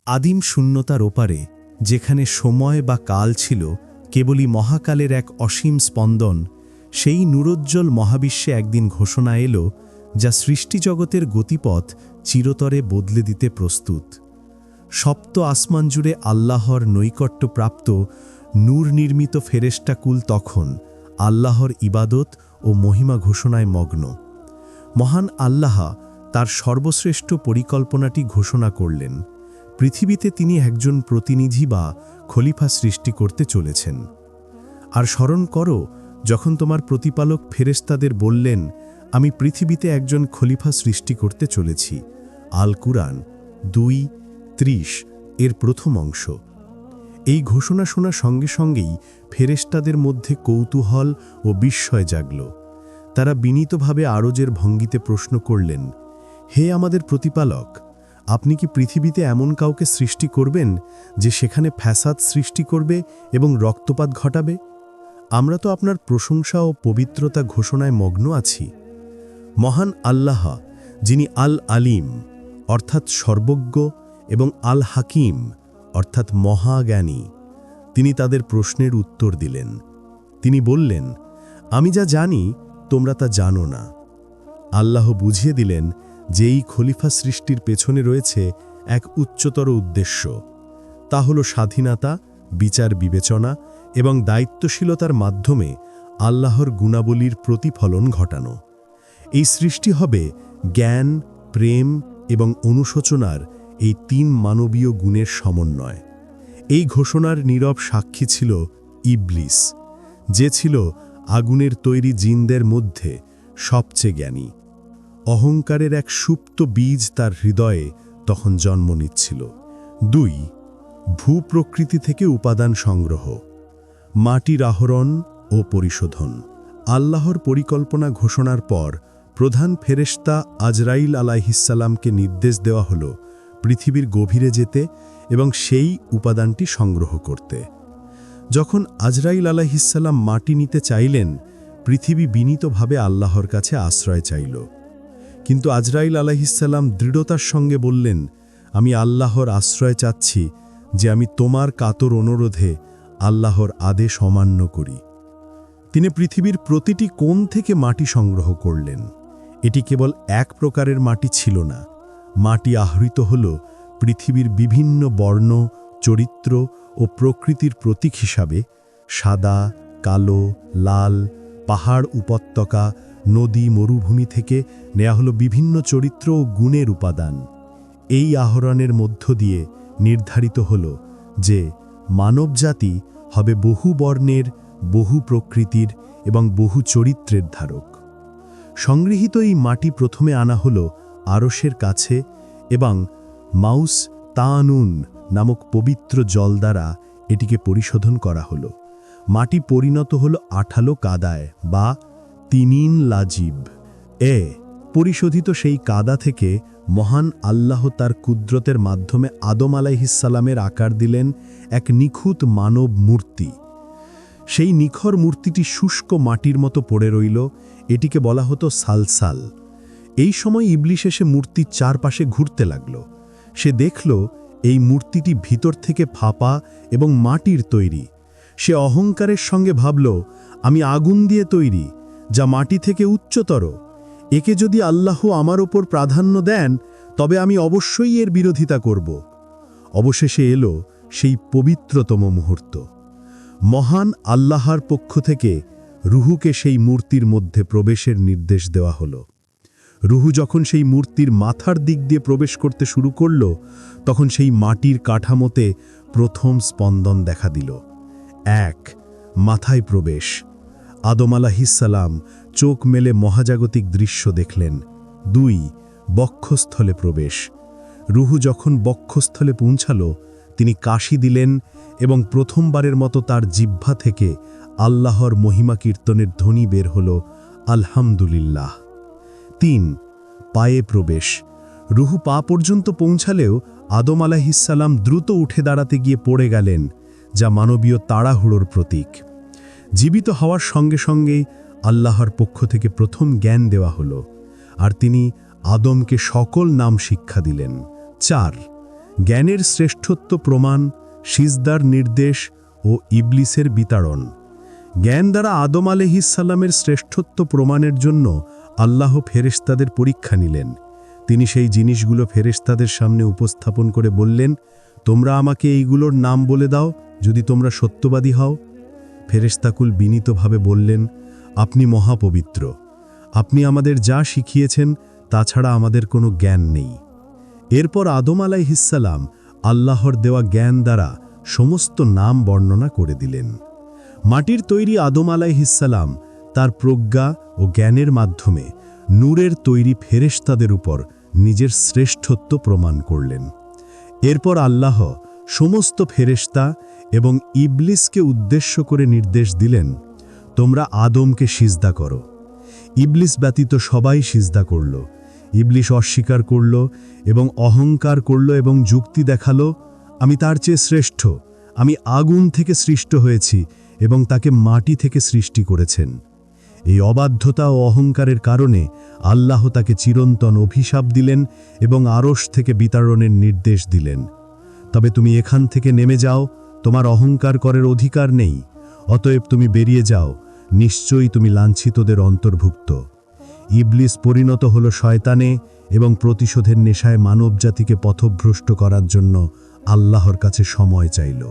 আদিম শূন্যতার ওপারে, যেখানে সময় বা কাল ছিল কেবলই মহাকালের এক অসীম স্পন্দন, সেই নূরোজ্জ্বল মহাবিশ্বে একদিন ঘোষণা এলো, যা সৃষ্টিজগতের গতিপথ চিরতরে বদলে দিতে প্রস্তুত। সপ্ত আসমান জুড়ে আল্লাহর নৈকট্যপ্রাপ্ত নূর নির্মিত ফেরেশতাকুল তখন আল্লাহর ইবাদত ও মহিমা ঘোষণায় মগ্ন। মহান আল্লাহ তার সর্বশ্রেষ্ঠ পরিকল্পনাটি ঘোষণা করলেন। পৃথিবীতে তিনি একজন প্রতিনিধি বা খলিফা সৃষ্টি করতে চলেছেন। আর স্মরণ করো, যখন তোমার প্রতিপালক ফেরেশতাদের বললেন, আমি পৃথিবীতে একজন খলিফা সৃষ্টি করতে চলেছি। আল কুরআন 2:30 এর প্রথম অংশ। এই ঘোষণা শোনার সঙ্গে সঙ্গেই ফেরেশতাদের মধ্যে কৌতূহল ও বিস্ময় জাগল। তারা বিনীতভাবে আরজের ভঙ্গিতে প্রশ্ন করলেন, হে আমাদের প্রতিপালক, আপনি কি পৃথিবীতে এমন কাউকে সৃষ্টি করবেন যে সেখানে ফ্যাসাদ সৃষ্টি করবে এবং রক্তপাত ঘটাবে? আমরা তো আপনার প্রশংসা ও পবিত্রতা ঘোষণায় মগ্ন আছি। মহান আল্লাহ, যিনি আল আলিম অর্থাৎ সর্বজ্ঞ এবং আল হাকিম অর্থাৎ মহাজ্ঞানী, তিনি তাদের প্রশ্নের উত্তর দিলেন। তিনি বললেন, আমি যা জানি তোমরা তা জানো না। আল্লাহ বুঝিয়ে দিলেন যে এই খলিফা সৃষ্টির পেছনে রয়েছে এক উচ্চতর উদ্দেশ্য। তা হল স্বাধীনতা, বিচার বিবেচনা এবং দায়িত্বশীলতার মাধ্যমে আল্লাহর গুণাবলীর প্রতিফলন ঘটানো। এই সৃষ্টি হবে জ্ঞান, প্রেম এবং অনুশোচনার এই 3 মানবীয় গুণের সমন্বয়। এই ঘোষণার নীরব সাক্ষী ছিল ইবলিস, যে ছিল আগুনের তৈরি জিনদের মধ্যে সবচেয়ে জ্ঞানী। অহংকারের এক সুপ্ত বীজ তার হৃদয়ে তখন জন্ম নিচ্ছিল। 2. ভূপ্রকৃতি থেকে উপাদান সংগ্রহ, মাটির আহরণ ও পরিশোধন। আল্লাহর পরিকল্পনা ঘোষণার পর প্রধান ফেরেশতা আজরাইল আলাইহিসসালামকে নির্দেশ দেওয়া হল পৃথিবীর গভীরে যেতে এবং সেই উপাদানটি সংগ্রহ করতে। যখন আজরাইল আলাইহিসসালাম মাটি নিতে চাইলেন, পৃথিবী বিনীতভাবে আল্লাহর কাছে আশ্রয় চাইল। কিন্তু আজরাইল আলাইহিসসালাম দৃঢ়তার সঙ্গে বললেন, আমি আল্লাহর আশ্রয় চাচ্ছি যে আমি তোমার কাতর অনুরোধে আল্লাহর আদেশ অমান্য করি। তিনি পৃথিবীর প্রতিটি কোণ থেকে মাটি সংগ্রহ করলেন। এটি কেবল এক প্রকারের মাটি ছিল না। মাটি আহরিত হল পৃথিবীর বিভিন্ন বর্ণ, চরিত্র ও প্রকৃতির প্রতীক হিসাবে। সাদা, কালো, লাল, পাহাড়, উপত্যকা, নদী, মরুভূমি থেকে নেওয়া হলো বিভিন্ন চরিত্র ও গুণের উপাদান। এই আহরণের মধ্য দিয়ে নির্ধারিত হল যে মানবজাতি হবে বহু বর্ণের, বহু প্রকৃতির এবং বহু চরিত্রের ধারক। সংগৃহীত এই মাটি প্রথমে আনা হল আরশের কাছে এবং মাউস তানুন নামক পবিত্র জল দ্বারা এটিকে পরিশোধন করা হল। মাটি পরিণত হল আঠালো কাদায় বা তিনিন লাজিব। পরিশোধিত সেই কাদা থেকে মহান আল্লাহ তার কুদরতের মাধ্যমে আদম আলাইহিসসালামের আকার দিলেন এক নিখুঁত মানব মূর্তি। সেই নিখর মূর্তিটি শুষ্ক মাটির মতো পড়ে রইল। এটিকে বলা হতো সালসাল। এই সময় ইবলিস এসে মূর্তির চারপাশে ঘুরতে লাগল। সে দেখল এই মূর্তিটি ভিতর থেকে ফাঁপা এবং মাটির তৈরি। সে অহংকারের সঙ্গে ভাবল, আমি আগুন দিয়ে তৈরি, যা মাটি থেকে উচ্চতর। একে যদি আল্লাহ আমার ওপর প্রাধান্য দেন, তবে আমি অবশ্যই এর বিরোধিতা করব। অবশেষে এলো সেই পবিত্রতম মুহূর্ত। মহান আল্লাহর পক্ষ থেকে রুহুকে সেই মূর্তির মধ্যে প্রবেশের নির্দেশ দেওয়া হলো। রুহু যখন সেই মূর্তির মাথার দিক দিয়ে প্রবেশ করতে শুরু করল, তখন সেই মাটির কাঠামোতে প্রথম স্পন্দন দেখা দিল। 1. মাথায় প্রবেশ। আদম আলাইহিসসালাম চোখ মেলে মহাজাগতিক দৃশ্য দেখলেন। 2. বক্ষস্থলে প্রবেশ। রুহু যখন বক্ষস্থলে পৌঁছাল, তিনি কাশি দিলেন এবং প্রথমবারের মতো তার জিহ্বা থেকে আল্লাহর মহিমা কীর্তনের ধ্বনি বের হল, আলহামদুলিল্লাহ। 3. পায়ে প্রবেশ। রুহু পা পর্যন্ত পৌঁছালেও আদম আলাইহিসসালাম দ্রুত উঠে দাঁড়াতে গিয়ে পড়ে গেলেন, যা মানবীয় তাড়াহুড়োর প্রতীক। জীবিত হওয়ার সঙ্গে সঙ্গেই আল্লাহর পক্ষ থেকে প্রথম জ্ঞান দেওয়া হল, আর তিনি আদমকে সকল নাম শিক্ষা দিলেন। 4. জ্ঞানের শ্রেষ্ঠত্ব প্রমাণ, সিজদার নির্দেশ ও ইবলিসের বিতাড়ন। জ্ঞান দ্বারা আদম আলাইহিসসালামের শ্রেষ্ঠত্ব প্রমাণের জন্য আল্লাহ ফেরেশতাদের পরীক্ষা নিলেন। তিনি সেই জিনিসগুলো ফেরেশতাদের সামনে উপস্থাপন করে বললেন, তোমরা আমাকে এইগুলোর নাম বলে দাও যদি তোমরা সত্যবাদী হও। ফেরেশতাকুল বিনীতভাবে বললেন, আপনি মহাপবিত্র। আপনি আমাদের যা শিখিয়েছেন তাছাড়া আমাদের কোনো জ্ঞান নেই। এরপর আদম আলাইহিসসালাম আল্লাহর দেওয়া জ্ঞান দ্বারা সমস্ত নাম বর্ণনা করে দিলেন। মাটির তৈরি আদম আলাইহিসসালাম তার প্রজ্ঞা ও জ্ঞানের মাধ্যমে নূরের তৈরি ফেরেশতাদের উপর নিজের শ্রেষ্ঠত্ব প্রমাণ করলেন। এরপর আল্লাহ সমস্ত ফেরেশতা এবং ইবলিসকে উদ্দেশ্য করে নির্দেশ দিলেন, তোমরা আদমকে সিজদা করো। ইবলিস ব্যতীত সবাই সিজদা করল। ইবলিস অস্বীকার করল এবং অহংকার করল এবং যুক্তি দেখালো, আমি তার চেয়ে শ্রেষ্ঠ, আমি আগুন থেকে সৃষ্ট হয়েছি এবং তাকে মাটি থেকে সৃষ্টি করেছেন। এই অবাধ্যতা ও অহংকারের কারণে আল্লাহ তাকে চিরন্তন অভিশাপ দিলেন এবং আরশ থেকে বিতাড়নের নির্দেশ দিলেন। তবে তুমি এখান থেকে নেমে যাও, তোমার অহংকার করার অধিকার নেই, অতএব তুমি বেরিয়ে যাও, নিশ্চয়ই তুমি লাঞ্ছিতদের অন্তর্ভুক্ত। ইবলিস পরিণত হল শয়তানে এবং প্রতিশোধের নেশায় মানবজাতিকে পথভ্রষ্ট করার জন্য আল্লাহর কাছে সময় চাইল।